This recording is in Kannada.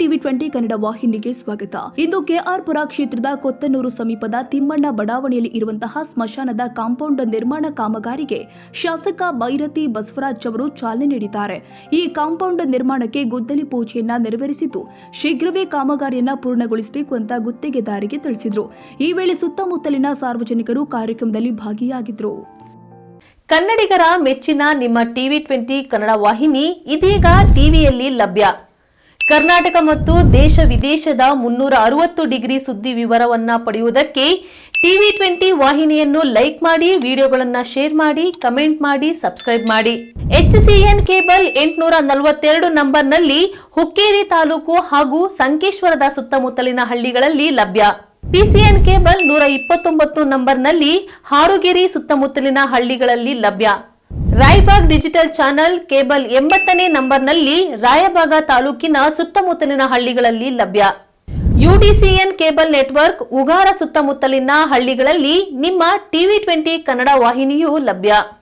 ಟಿವಿ 20 ಕನ್ನಡ ವಾಹಿನಿಗೆ ಸ್ವಾಗತ. ಇಂದು ಕೆಆರ್ ಪುರ ಕ್ಷೇತ್ರದ ಕೊತ್ತನೂರು ಸಮೀಪದ ತಿಮ್ಮಣ್ಣ ಬಡಾವಣೆಯಲ್ಲಿ ಇರುವಂತಹ ಸ್ಮಶಾನದ ಕಾಂಪೌಂಡ್ ನಿರ್ಮಾಣ ಕಾಮಗಾರಿಗೆ ಶಾಸಕ ಬೈರತಿ ಬಸವರಾಜ್ ಅವರು ಚಾಲನೆ ನೀಡಿದ್ದಾರೆ. ಈ ಕಾಂಪೌಂಡ್ ನಿರ್ಮಾಣಕ್ಕೆ ಗುದ್ದಲಿ ಪೂಜೆಯನ್ನ ನೆರವೇರಿಸಿದ್ದು ಶೀಘ್ರವೇ ಕಾಮಗಾರಿಯನ್ನ ಪೂರ್ಣಗೊಳಿಸಬೇಕು ಅಂತ ಗುತ್ತಿಗೆದಾರರಿಗೆ ತಿಳಿಸಿದರು. ಈ ವೇಳೆ ಸುತ್ತಮುತ್ತಲಿನ ಸಾರ್ವಜನಿಕರು ಕಾರ್ಯಕ್ರಮದಲ್ಲಿ ಭಾಗಿಯಾಗಿದ್ದರು. ಕನ್ನಡಿಗರ ಮೆಚ್ಚಿನ ನಿಮ್ಮ ಟಿವಿ 20 ಕನ್ನಡ ವಾಹಿನಿ ಇದೀಗ ಟಿವಿಯಲ್ಲಿ ಲಭ್ಯ. ಕರ್ನಾಟಕ ಮತ್ತು ದೇಶ ವಿದೇಶದ 360 ಡಿಗ್ರಿ ಸುದ್ದಿ ವಿವರವನ್ನ ಪಡೆಯುವುದಕ್ಕೆ ಟಿವಿ 20 ವಾಹಿನಿಯನ್ನು ಲೈಕ್ ಮಾಡಿ, ವಿಡಿಯೋಗಳನ್ನು ಶೇರ್ ಮಾಡಿ, ಕಮೆಂಟ್ ಮಾಡಿ, ಸಬ್ಸ್ಕ್ರೈಬ್ ಮಾಡಿ. HCN ಕೇಬಲ್ 842 ನಂಬರ್ನಲ್ಲಿ ಹುಕ್ಕೇರಿ ತಾಲೂಕು ಹಾಗೂ ಸಂಕೇಶ್ವರದ ಸುತ್ತಮುತ್ತಲಿನ ಹಳ್ಳಿಗಳಲ್ಲಿ ಲಭ್ಯ. PCN ಕೇಬಲ್ 129 ನಂಬರ್ನಲ್ಲಿ ಹಾರುಗೆರೆ ಸುತ್ತಮುತ್ತಲಿನ ಹಳ್ಳಿಗಳಲ್ಲಿ ಲಭ್ಯ. ರಾಯಬಾಗ್ ಡಿಜಿಟಲ್ ಚಾನೆಲ್ ಕೇಬಲ್ 80ನೇ ನಂಬರ್ನಲ್ಲಿ ರಾಯಬಾಗ ತಾಲೂಕಿನ ಸುತ್ತಮುತ್ತಲಿನ ಹಳ್ಳಿಗಳಲ್ಲಿ ಲಭ್ಯ. UDCN ಕೇಬಲ್ ನೆಟ್ವರ್ಕ್ ಉಗಾರ ಸುತ್ತಮುತ್ತಲಿನ ಹಳ್ಳಿಗಳಲ್ಲಿ ನಿಮ್ಮ ಟಿವಿ 20 ಕನ್ನಡ ವಾಹಿನಿಯೂ ಲಭ್ಯ.